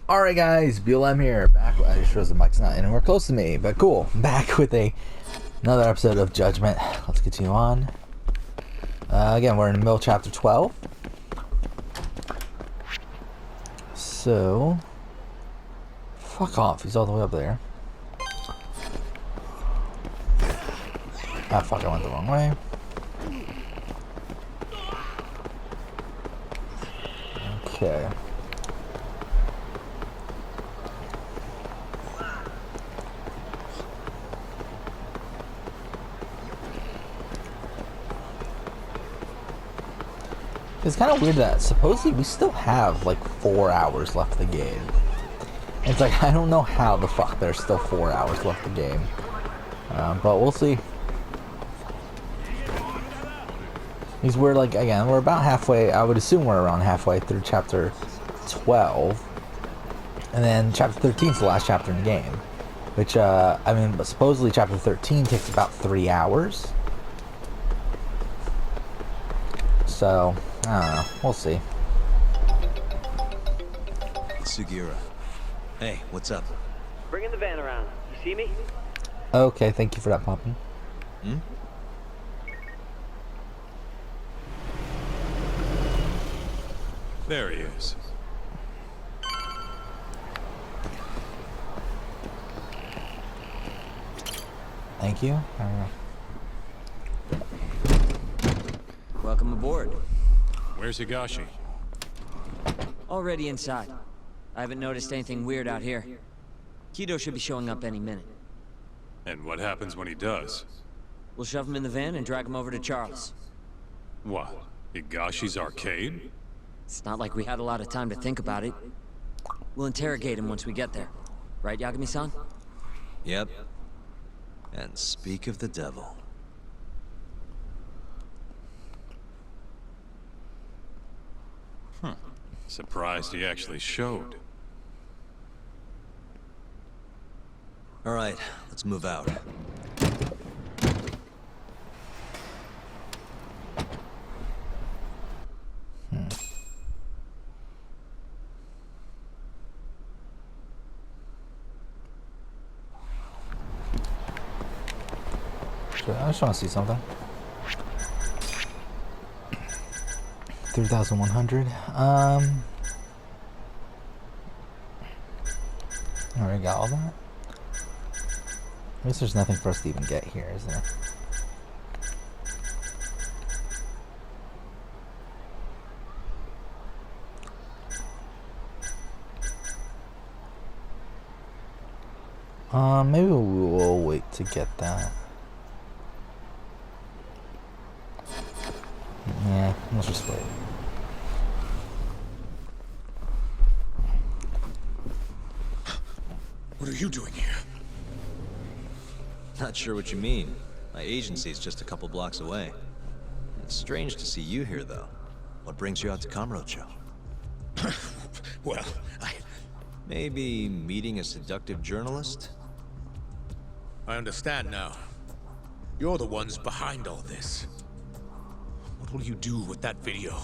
Alright guys, BLM here, back. I just realized the mic's not anywhere close to me, but cool. Back with another episode of Judgment. Let's continue on. Again, we're in the middle of chapter 12. So, fuck off, he's all the way up there. Ah fuck, I went the wrong way. Okay. It's kind of weird that supposedly we still have like 4 hours left of the game. It's like, I don't know how the fuck there's still 4 hours left of the game. But we'll see. Because we're like, again, we're about halfway, I would assume we're around halfway through chapter 12. And then chapter 13 is the last chapter in the game. Which, I mean, but supposedly chapter 13 takes about 3 hours. So, I don't know. We'll see. Sugiura. Hey, what's up? Bringing the van around. You see me? Okay, thank you for that, Poppin. Hmm? There he is. Thank you. Welcome aboard. Where's Higashi? Already inside. I haven't noticed anything weird out here. Kido should be showing up any minute. And what happens when he does? We'll shove him in the van and drag him over to Charles. What? Higashi's arcade? It's not like we had a lot of time to think about it. We'll interrogate him once we get there. Right, Yagami-san? Yep. And speak of the devil. Surprised he actually showed. All right, let's move out. I just want to see something. 3,100. Already got all that. I guess there's nothing for us to even get here, is there? Maybe we'll wait to get that. Yeah, let's just wait. What are you doing here? Not sure what you mean. My agency's just a couple blocks away. It's strange to see you here, though. What brings you out to Kamurocho? Well, Maybe meeting a seductive journalist? I understand now. You're the ones behind all this. What will you do with that video?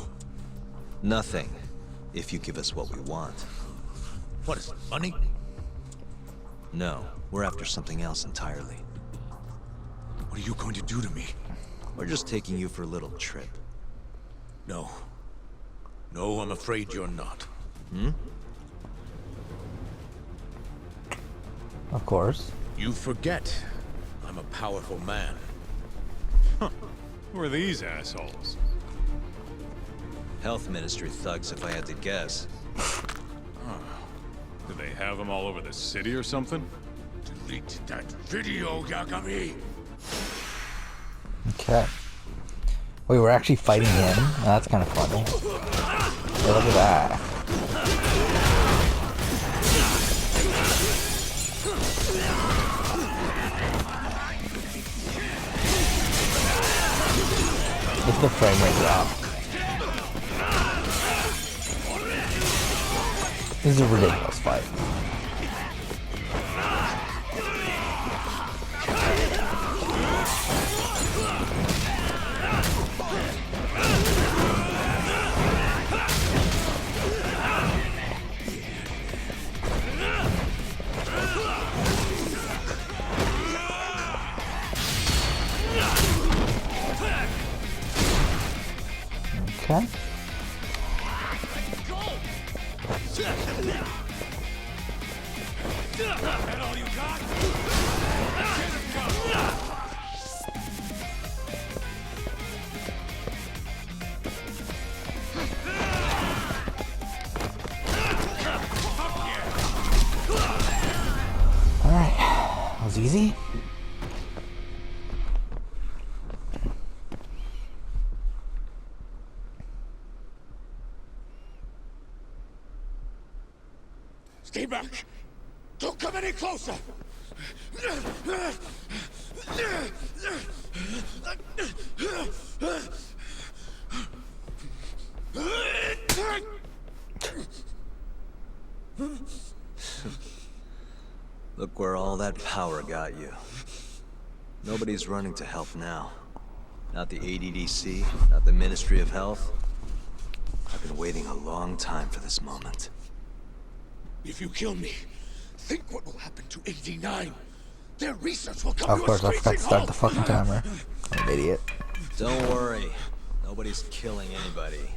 Nothing, if you give us what we want. What is it, money? No, we're after something else entirely. What are you going to do to me? We're just taking you for a little trip. No. No, I'm afraid you're not. Hmm? Of course. You forget. I'm a powerful man. Who are these assholes? Health Ministry thugs, if I had to guess. Do they have them all over the city or something? Delete that video, Yagami! Okay. Wait, we're actually fighting him? Oh, that's kind of funny. Hey, look at that. It's the frame rate drop. This is a ridiculous fight. That all you got? Alright. That was easy. Stay back! Don't come any closer! Look where all that power got you. Nobody's running to help now. Not the ADDC, not the Ministry of Health. I've been waiting a long time for this moment. If you kill me, think what will happen to 89. Their research will come Of to course, a I forgot to screeching start the halt. fucking timer. I'm an idiot. Don't worry. Nobody's killing anybody.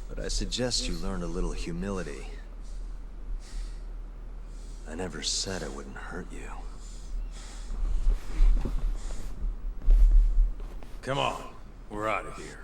But I suggest you learn a little humility. I never said it wouldn't hurt you. Come on, we're out of here.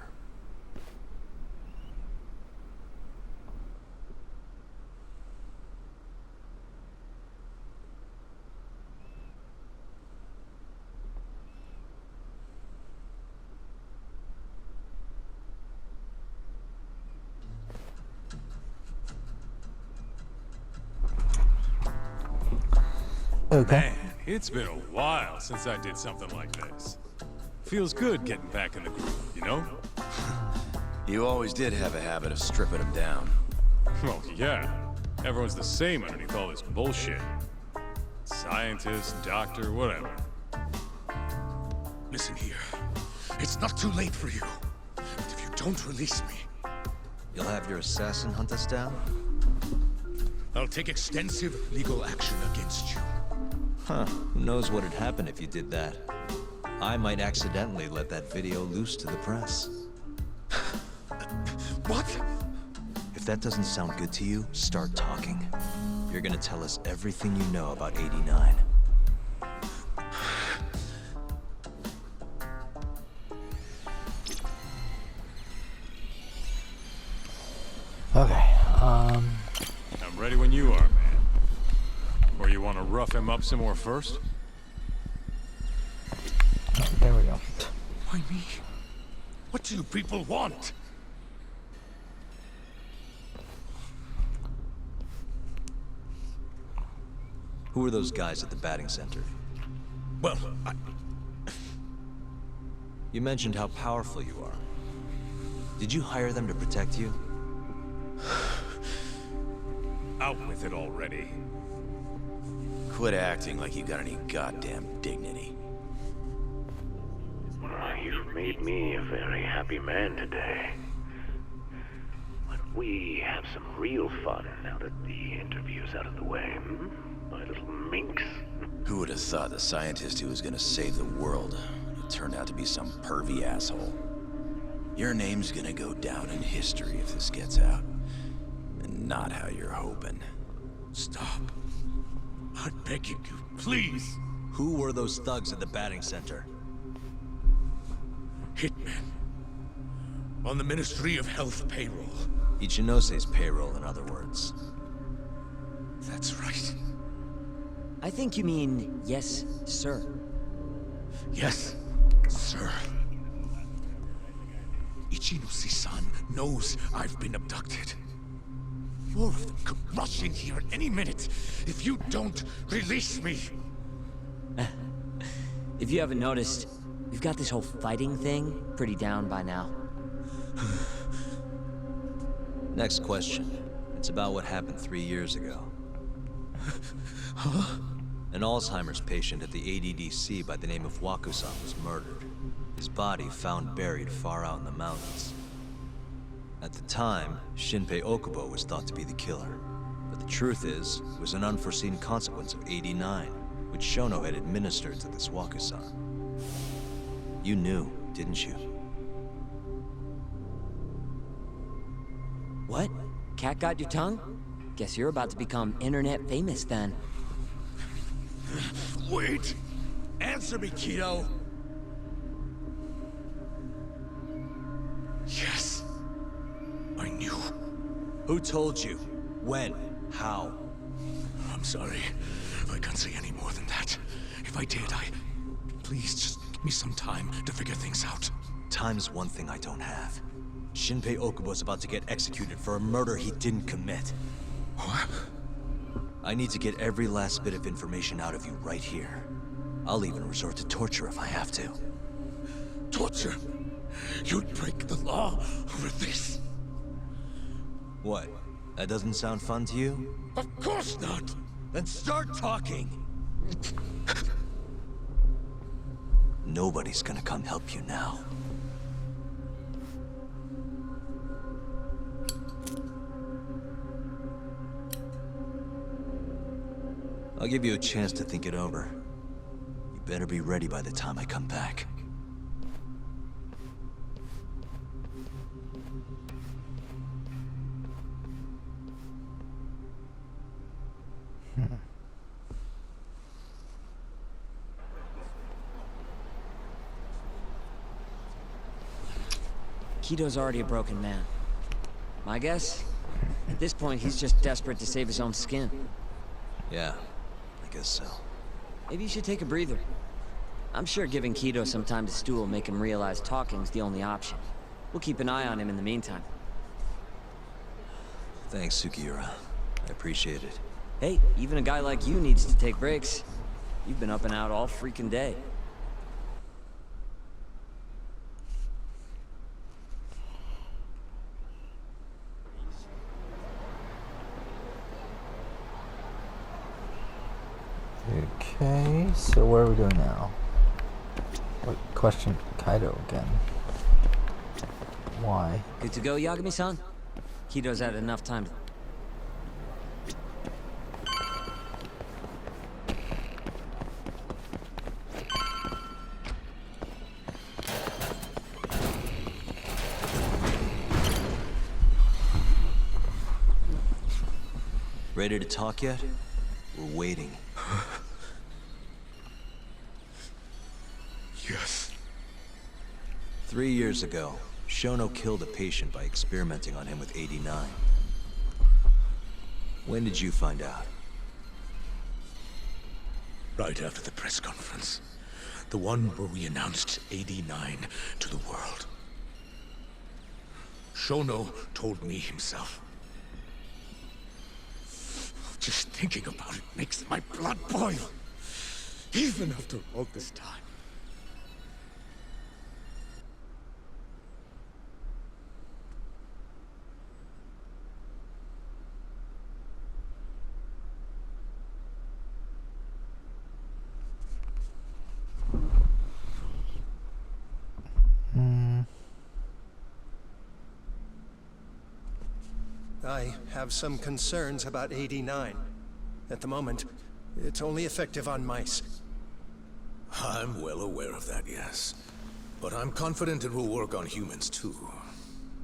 Okay. Man, it's been a while since I did something like this. Feels good getting back in the groove, you know? You always did have a habit of stripping them down. Well, yeah. Everyone's the same underneath all this bullshit. Scientist, doctor, whatever. Listen here. It's not too late for you. But if you don't release me, You'll have your assassin hunt us down? I'll take extensive legal action against you. Huh. Who knows what'd happen if you did that? I might accidentally let that video loose to the press. What? If that doesn't sound good to you, start talking. You're gonna tell us everything you know about 89. Okay. I'm ready when you are, man. Or you want to rough him up some more first? There we go. Why me? What do you people want? Who are those guys at the batting center? Well, You mentioned how powerful you are. Did you hire them to protect you? Out with it already. Quit acting like you got any goddamn dignity. You've made me a very happy man today. Why don't we have some real fun now that the interview's out of the way, hmm? My little minx. Who would have thought the scientist who was gonna save the world turned out to be some pervy asshole? Your name's gonna go down in history if this gets out. And not how you're hoping. stop. I'm begging you, please. Who were those thugs at the batting center? Hitmen. On the Ministry of Health payroll. Ichinose's payroll, in other words. That's right. I think you mean yes, sir. Yes, sir. Ichinose-san knows I've been abducted. 4 of them could rush in here at any minute if you don't release me. If you haven't noticed, we've got this whole fighting thing pretty down by now. Next question. It's about what happened 3 years ago. An Alzheimer's patient at the ADDC by the name of Waku-san was murdered. His body found buried far out in the mountains. At the time, Shinpei Okubo was thought to be the killer. But the truth is, it was an unforeseen consequence of 89, which Shono had administered to this Waku-san. You knew, didn't you? What? Cat got your tongue? Guess you're about to become internet famous then. Wait! Answer me, Keto! Yes. I knew. Who told you? When? How? I'm sorry. I can't say any more than that. If I did, Please, just give me some time to figure things out. Time's one thing I don't have. Shinpei Okubo's about to get executed for a murder he didn't commit. What? I need to get every last bit of information out of you right here. I'll even resort to torture if I have to. Torture? You'd break the law over this? What? That doesn't sound fun to you? Of course not! Then start talking! Nobody's gonna come help you now. I'll give you a chance to think it over. You better be ready by the time I come back. Kito's already a broken man. My guess? At this point, he's just desperate to save his own skin. Yeah, I guess so. Maybe you should take a breather. I'm sure giving Kito some time to stew will make him realize talking's the only option. We'll keep an eye on him in the meantime. Thanks, Sugiura. I appreciate it. Hey, even a guy like you needs to take breaks. You've been up and out all freaking day. Okay, so what are we doing now? Wait, question Kaido again. Why? Good to go, Yagami-san? Kito's had enough time to... Ready to talk yet? We're waiting. Yes. 3 years ago, Shono killed a patient by experimenting on him with 89. When did you find out? Right after the press conference. The one where we announced 89 to the world. Shono told me himself. Just thinking about it makes my blood boil. Even after all this time. I have some concerns about 89. At the moment, it's only effective on mice. I'm well aware of that, yes. But I'm confident it will work on humans, too.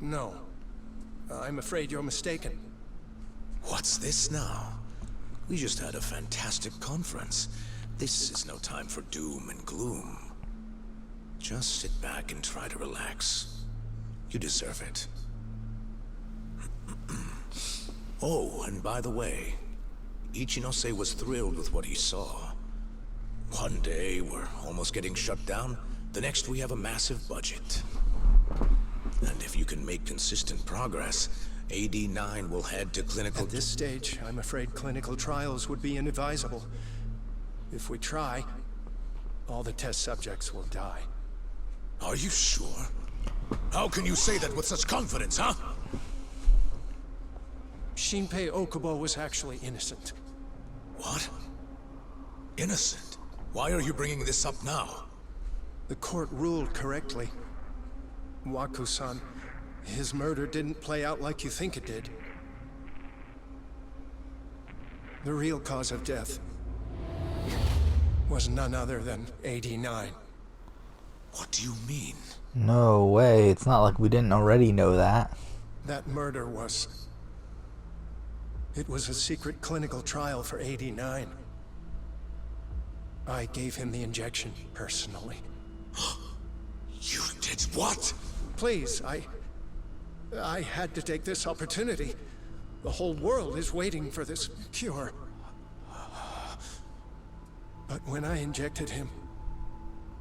No. I'm afraid you're mistaken. What's this now? We just had a fantastic conference. This is no time for doom and gloom. Just sit back and try to relax. You deserve it. Oh, and by the way, Ichinose was thrilled with what he saw. One day, we're almost getting shut down. The next, we have a massive budget. And if you can make consistent progress, AD9 will head to clinical... At this stage, I'm afraid clinical trials would be inadvisable. If we try, all the test subjects will die. Are you sure? How can you say that with such confidence, huh? Shinpei Okubo was actually innocent. What? Innocent? Why are you bringing this up now? The court ruled correctly. Waku-san, his murder didn't play out like you think it did. The real cause of death was none other than 89. What do you mean? No way. It's not like we didn't already know that. That murder was It was a secret clinical trial for 89. I gave him the injection personally. You did what? Please, I had to take this opportunity. The whole world is waiting for this cure. But when I injected him,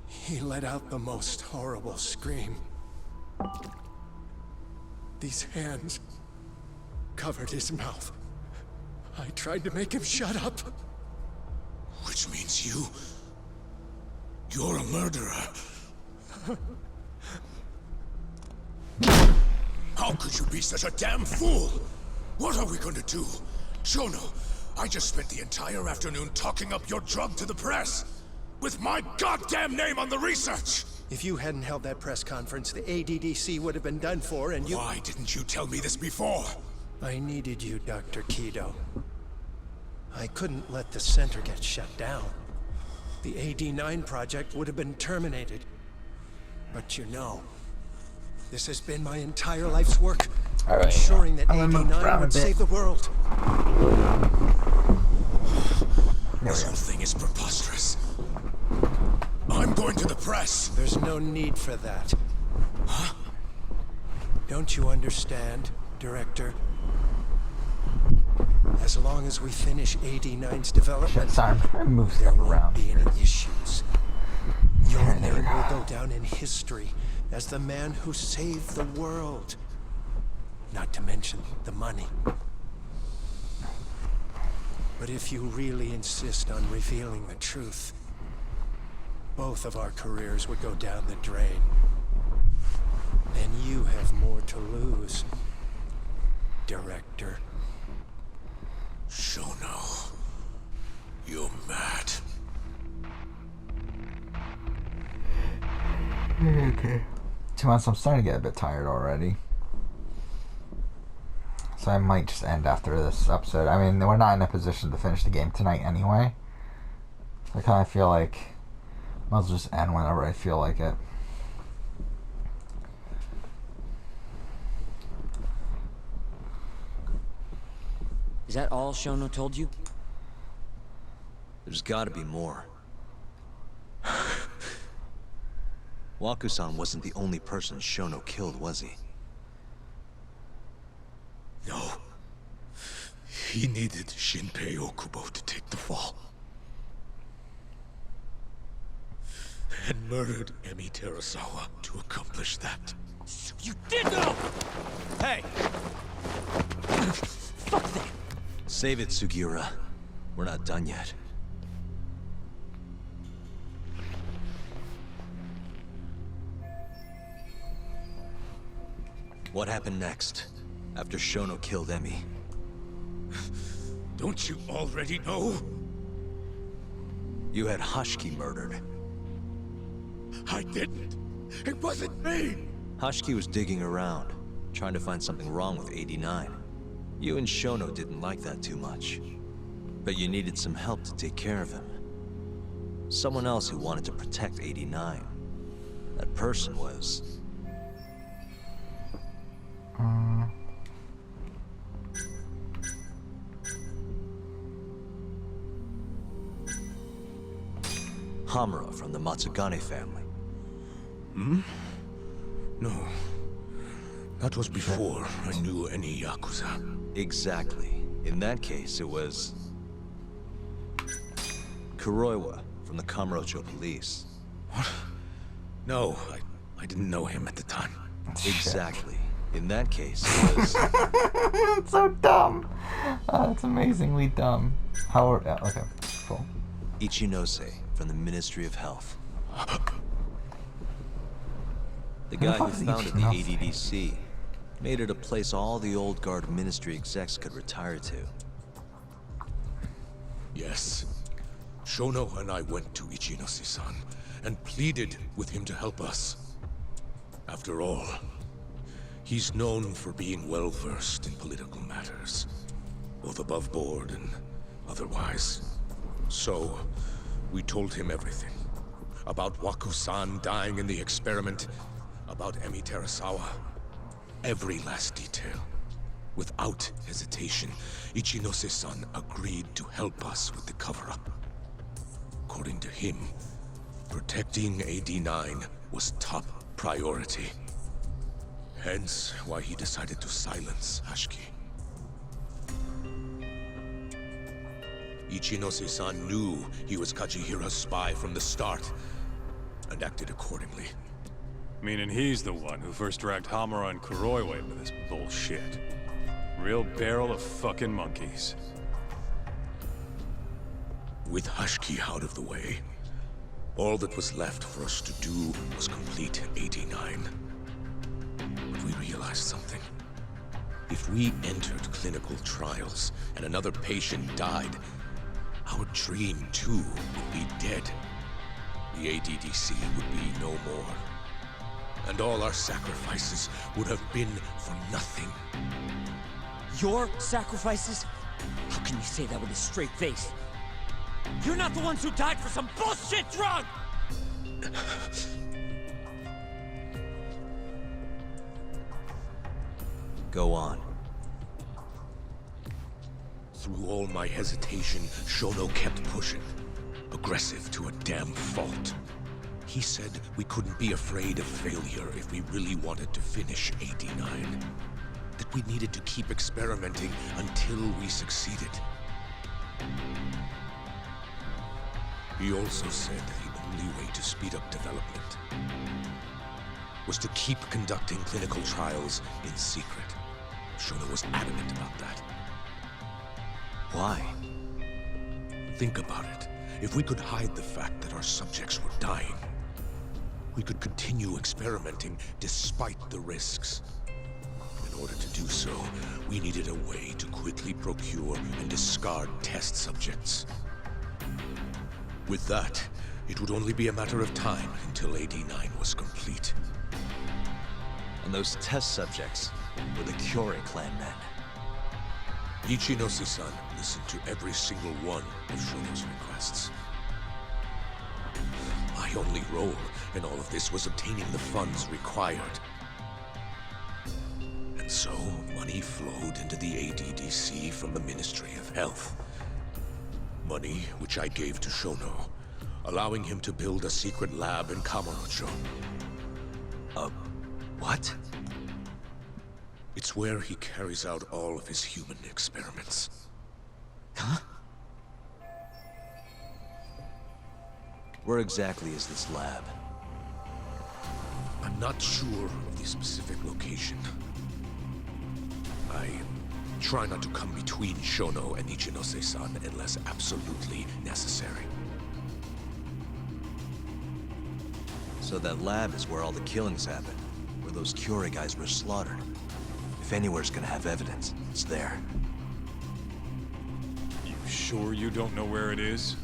he let out the most horrible scream. These hands covered his mouth. I tried to make him shut up. Which means you're a murderer. How could you be such a damn fool? What are we going to do? Shono, I just spent the entire afternoon talking up your drug to the press. With my goddamn name on the research! If you hadn't held that press conference, the ADDC would have been done for, and you— Why didn't you tell me this before? I needed you, Dr. Kido. I couldn't let the center get shut down. The AD9 project would have been terminated. But you know, this has been my entire life's work. All right, ensuring that I'm gonna move around AD9 a would bit. save the world. This whole thing is preposterous. I'm going to the press. There's no need for that. Huh? Don't you understand, Director? As long as we finish AD9's development, Shit, sorry, I'm trying to move there stuff won't around. be any issues. Your There we name go. will go down in history as the man who saved the world. Not to mention the money. But if you really insist on revealing the truth, both of our careers would go down the drain. And you have more to lose, Director. Shono, you're mad. Okay. 2 months, I'm starting to get a bit tired already. So I might just end after this episode. I mean, we're not in a position to finish the game tonight anyway. So I kind of feel like might as well just end whenever I feel like it. Is that all Shono told you? There's gotta be more. Waku-san wasn't the only person Shono killed, was he? No. He needed Shinpei Okubo to take the fall. And murdered Emi Terasawa to accomplish that. You did know! Hey! Fuck that! Save it, Sugiura. We're not done yet. What happened next, after Shono killed Emi? Don't you already know? You had Hashiki murdered. I didn't. It wasn't me. Hashiki was digging around, trying to find something wrong with 89. You and Shono didn't like that too much. But you needed some help to take care of him. Someone else who wanted to protect 89. That person was... Hamura from the Matsugane family. No. That was before I knew any Yakuza. Exactly. In that case, it was... Kuroiwa from the Kamurocho police. What? No, I didn't know him at the time. Exactly. In that case, it was... It's so dumb. It's amazingly dumb. How? Yeah, okay, cool. Ichinose from the Ministry of Health. The guy who founded the ADDC made it a place all the old guard ministry execs could retire to. Yes. Shono and I went to Ichinose-san and pleaded with him to help us. After all, he's known for being well-versed in political matters, both above board and otherwise. So, we told him everything. About Waku-san dying in the experiment, about Emi Terasawa. Every last detail. Without hesitation, Ichinose-san agreed to help us with the cover-up. According to him, protecting AD9 was top priority. Hence why he decided to silence Hashiki. Ichinose-san knew he was Kajihira's spy from the start, and acted accordingly. Meaning he's the one who first dragged Hamura and Kuroiwa into this bullshit. Real barrel of fucking monkeys. With Hashiki out of the way, all that was left for us to do was complete AD9. But we realized something. If we entered clinical trials and another patient died, our dream too would be dead. The ADDC would be no more. And all our sacrifices would have been for nothing. Your sacrifices? How can you say that with a straight face? You're not the ones who died for some bullshit drug! Go on. Through all my hesitation, Shono kept pushing. Aggressive to a damn fault. He said we couldn't be afraid of failure if we really wanted to finish AD9. That we needed to keep experimenting until we succeeded. He also said that the only way to speed up development was to keep conducting clinical trials in secret. Shono was adamant about that. Why? Think about it. If we could hide the fact that our subjects were dying, we could continue experimenting despite the risks. In order to do so, we needed a way to quickly procure and discard test subjects. With that, it would only be a matter of time until AD9 was complete. And those test subjects were the Kyorei clan men. Ichinose-san listened to every single one of Shono's requests. My only role in all of this was obtaining the funds required. And so, money flowed into the ADDC from the Ministry of Health. Money which I gave to Shono, allowing him to build a secret lab in Kamurocho. What? It's where he carries out all of his human experiments. Huh? Where exactly is this lab? I'm not sure of the specific location. I try not to come between Shono and Ichinose-san unless absolutely necessary. So that lab is where all the killings happened, where those Kyorei guys were slaughtered. If anywhere's gonna have evidence, it's there. You sure you don't know where it is?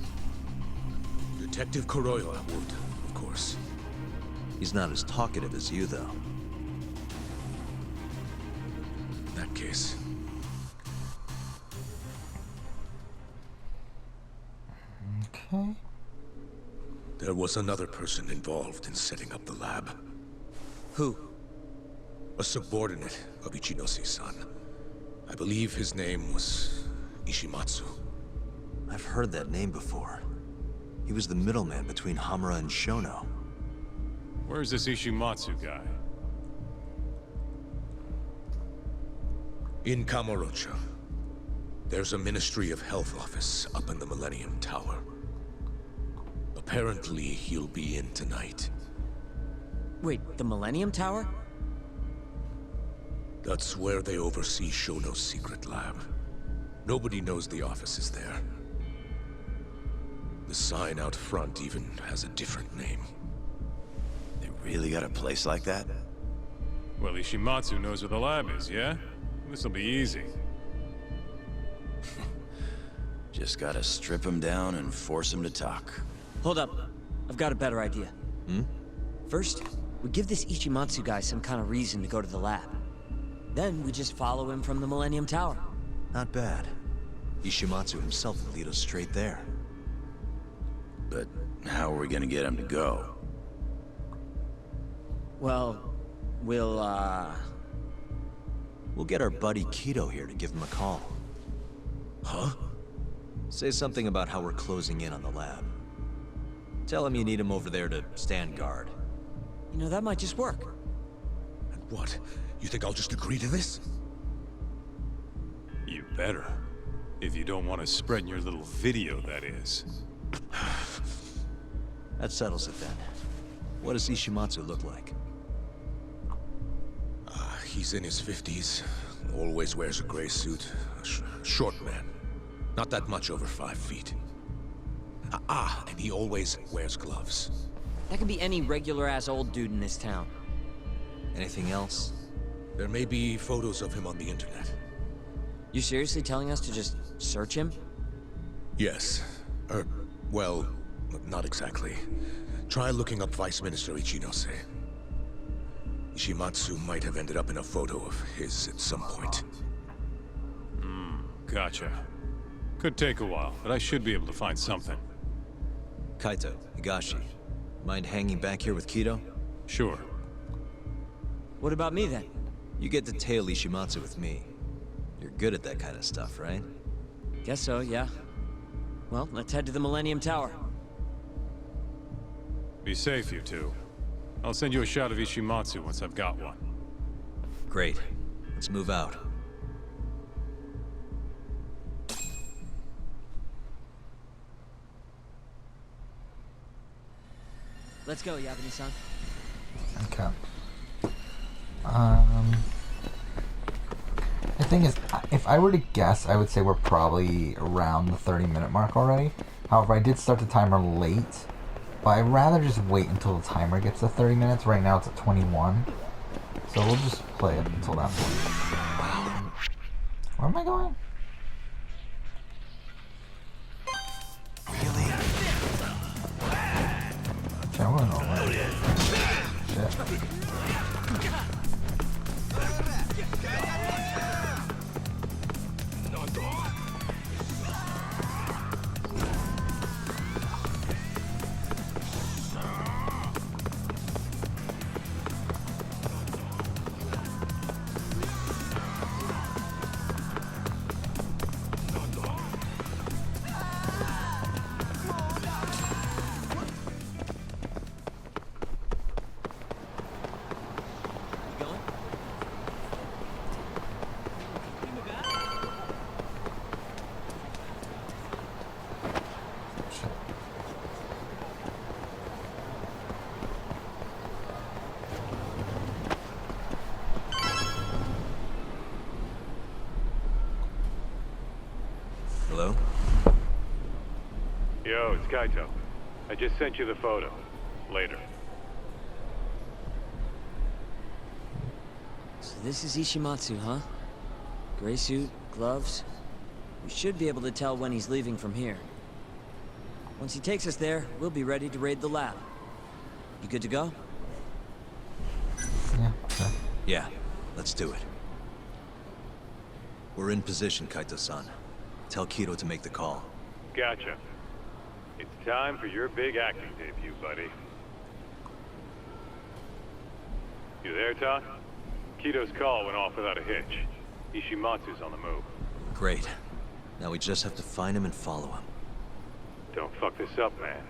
Detective Kuroiwa would, of course. He's not as talkative as you, though. In that case... Okay. There was another person involved in setting up the lab. Who? A subordinate of Ichinose-san. I believe his name was Ishimatsu. I've heard that name before. He was the middleman between Hamura and Shono. Where's this Ishimatsu guy? In Kamurocho. There's a Ministry of Health office up in the Millennium Tower. Apparently, he'll be in tonight. Wait, the Millennium Tower? That's where they oversee Shono's secret lab. Nobody knows the office is there. The sign out front even has a different name. They really got a place like that? Well, Ishimatsu knows where the lab is, yeah? This'll be easy. Just gotta strip him down and force him to talk. Hold up. I've got a better idea. Hmm? First, we give this Ichimatsu guy some kind of reason to go to the lab. Then we just follow him from the Millennium Tower. Not bad. Ishimatsu himself will lead us straight there. But how are we gonna get him to go? Well, we'll, We'll get our buddy Kido here to give him a call. Huh? Say something about how we're closing in on the lab. Tell him you need him over there to stand guard. You know, that might just work. And what? You think I'll just agree to this? You better. If you don't want to spread in your little video, that is. That settles it then. What does Ishimatsu look like? He's in his 50s. Always wears a gray suit. Short man. Not that much over 5 feet. And he always wears gloves. That could be any regular-ass old dude in this town. Anything else? There may be photos of him on the internet. You seriously telling us to just search him? Yes. Well, not exactly. Try looking up Vice Minister Ichinose. Ishimatsu might have ended up in a photo of his at some point. Gotcha. Could take a while, but I should be able to find something. Kaito, Higashi, mind hanging back here with Kido? Sure. What about me, then? You get to tail Ishimatsu with me. You're good at that kind of stuff, right? Guess so, yeah. Well, let's head to the Millennium Tower. Be safe, you two. I'll send you a shot of Ishimatsu once I've got one. Great. Let's move out. Let's go, Yabini-san. Okay. The thing is, if I were to guess, I would say we're probably around the 30-minute mark already. However, I did start the timer late, but I'd rather just wait until the timer gets to 30 minutes. Right now it's at 21, so we'll just play it until that point. Wow. Where am I going? Really? Okay, I'm going over. Shit. Hello? Yo, it's Kaito. I just sent you the photo. Later. So this is Ishimatsu, huh? Gray suit, gloves. We should be able to tell when he's leaving from here. Once he takes us there, we'll be ready to raid the lab. You good to go? Yeah, okay. Yeah, let's do it. We're in position, Kaito-san. Tell Kido to make the call. Gotcha. It's time for your big acting debut, buddy. You there, Todd? Kido's call went off without a hitch. Ishimatsu's on the move. Great. Now we just have to find him and follow him. Don't fuck this up, man.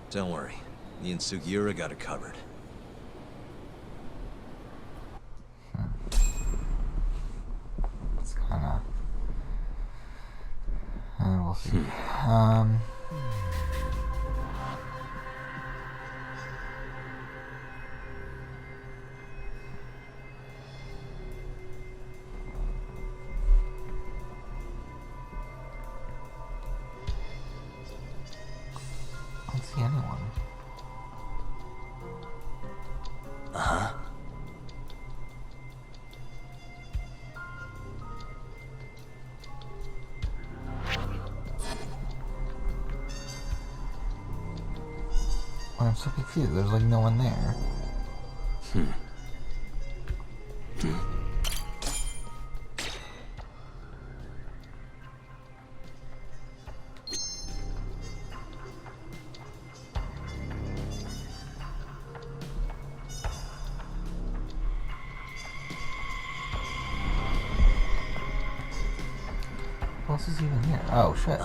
Don't worry. Me and Sugiura got it covered. It's kinda... we'll see. I don't see anyone. Uh-huh. I'm so confused. There's like no one there. else is even here? Oh shit.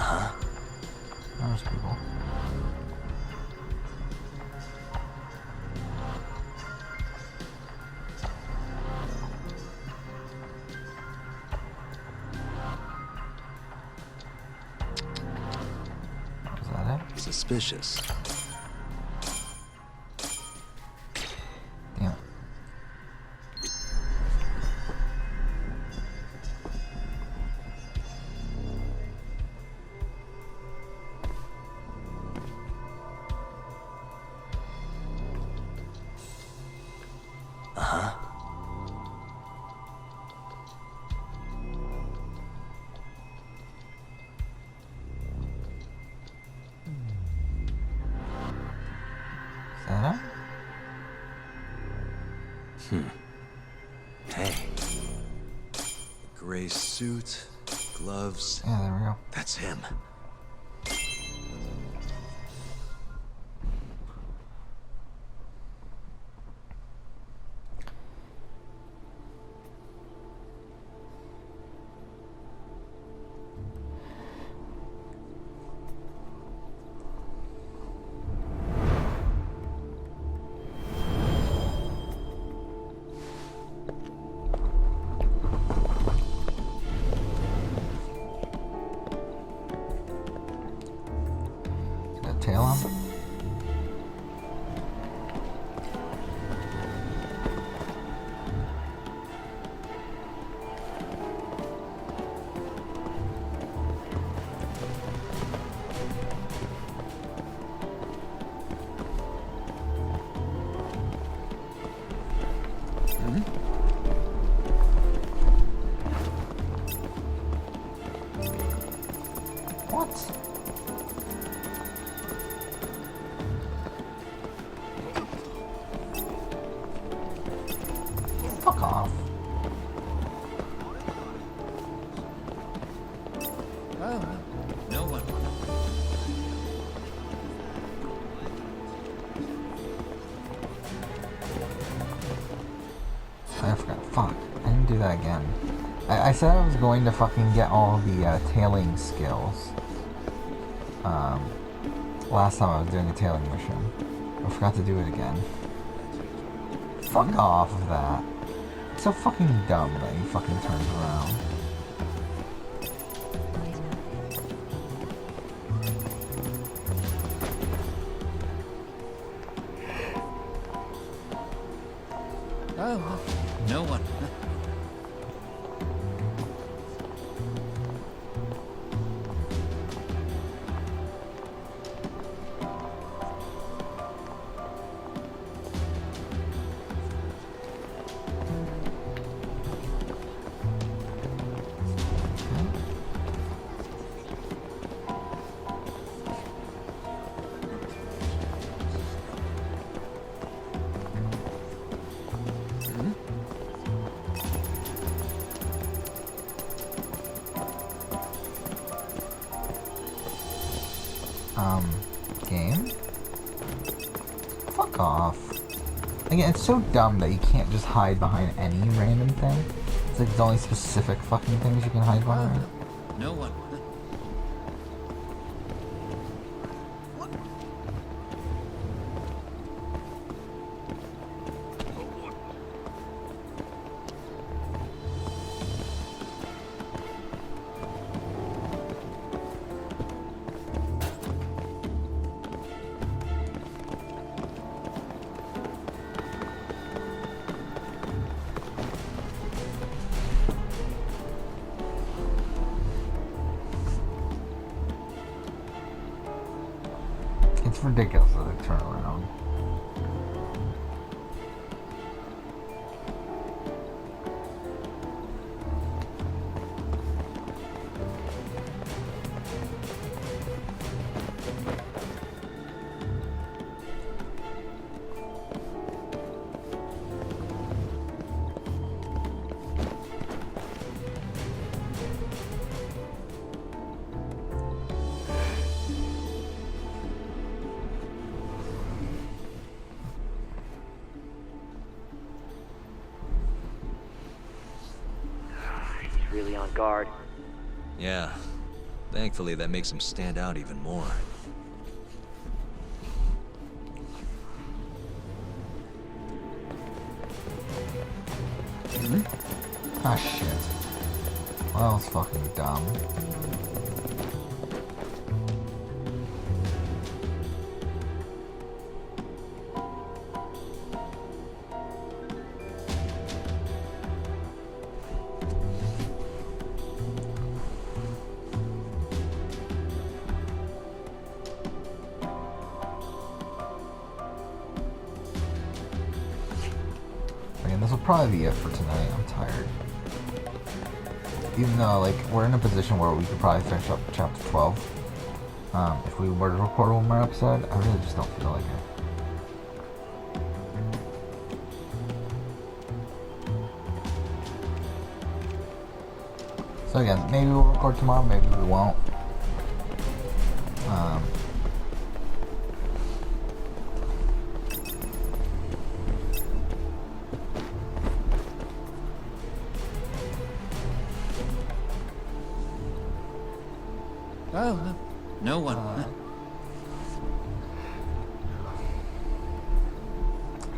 There's people. Was that it? Suspicious. Damn it. Is that it? Hey. Gray suit, gloves. Yeah, there we go. That's him. Got a tail on? What? Fuck off. Oh, no one. I forgot. Fuck. I didn't do that again. I said I was going to fucking get all the tailing skills. Last time I was doing the tailing mission. I forgot to do it again. Fuck off of that. It's so fucking dumb that he fucking turns around. Oh, no one. Game? Fuck off. Again, it's so dumb that you can't just hide behind any random thing. It's like there's only specific fucking things you can hide behind. No one. It's ridiculous that they turn around. He's really on guard. Yeah, Thankfully, that makes him stand out even more. Ah, shit. Well, that was fucking dumb. Again, this will probably be it for tonight. I'm tired. Even though, like, we're in a position where we could probably finish up chapter 12. If we were to record one more episode, I really just don't feel like it. So again, maybe we'll record tomorrow, maybe we won't. Oh, no one.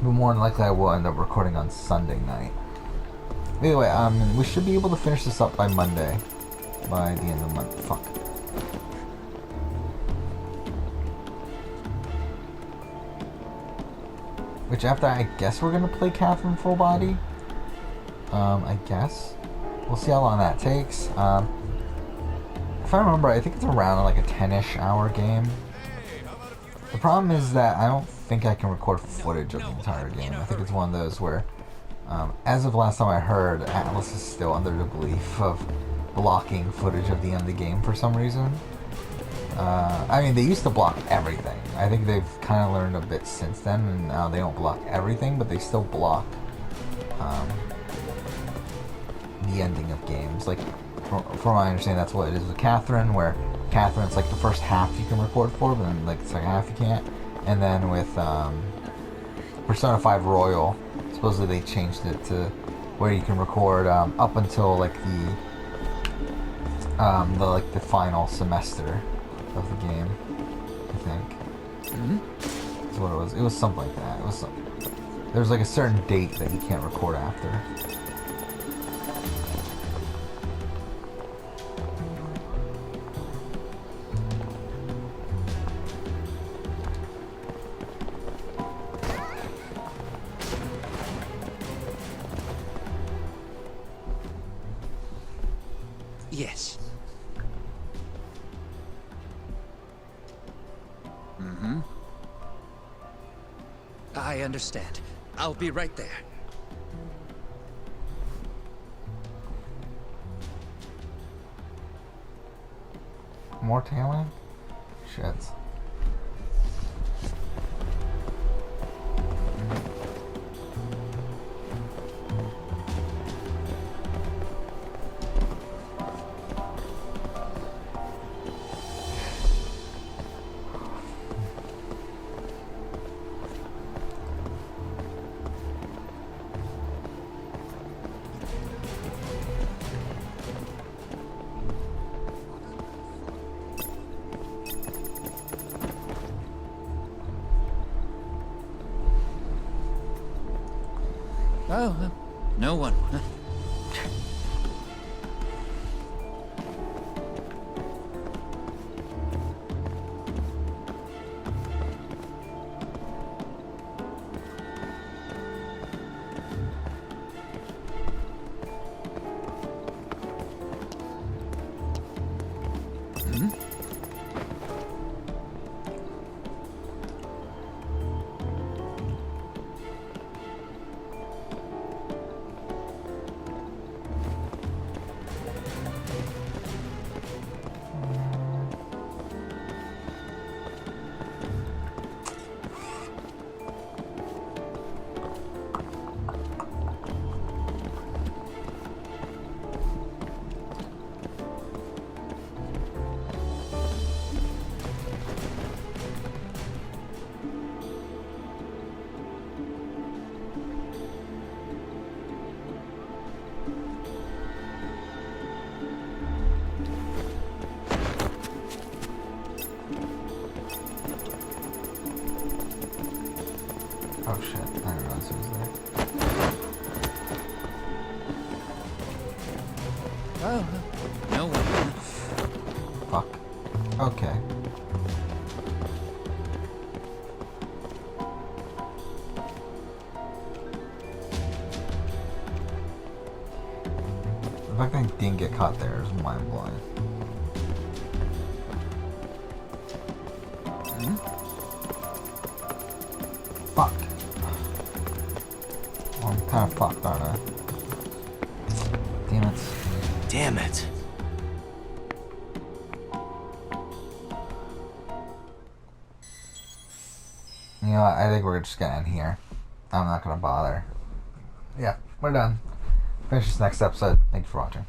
But more than likely I will end up recording on Sunday night. Anyway, we should be able to finish this up by Monday. By the end of the month. Fuck. Which after, I guess we're gonna play Catherine full body. I guess. We'll see how long that takes. If I remember, I think it's around like a 10-ish hour game. The problem is that I don't think I can record footage of the entire game. I think it's one of those where, as of last time I heard, Atlas is still under the belief of blocking footage of the end of the game for some reason. I mean, they used to block everything. I think they've kind of learned a bit since then, and now they don't block everything, but they still block the ending of games. Like, from what I understand, that's what it is with Catherine, where Catherine's like the first half you can record for, but then like the second half you can't. And then with Persona 5 Royal, supposedly they changed it to where you can record up until like the final semester of the game, I think. That's what it was. It was something like that. It was there was like a certain date that you can't record after. Yes. I understand. I'll be right there. More tailing? Shit. Oh, no one. Okay. The fact that I didn't get caught there is mind blowing. Fuck. Well, I'm kind of fucked, aren't I? Damn it. Damn it. You know what? I think we're just gonna end here. I'm not gonna bother. Yeah, we're done. Finish this next episode. Thank you for watching.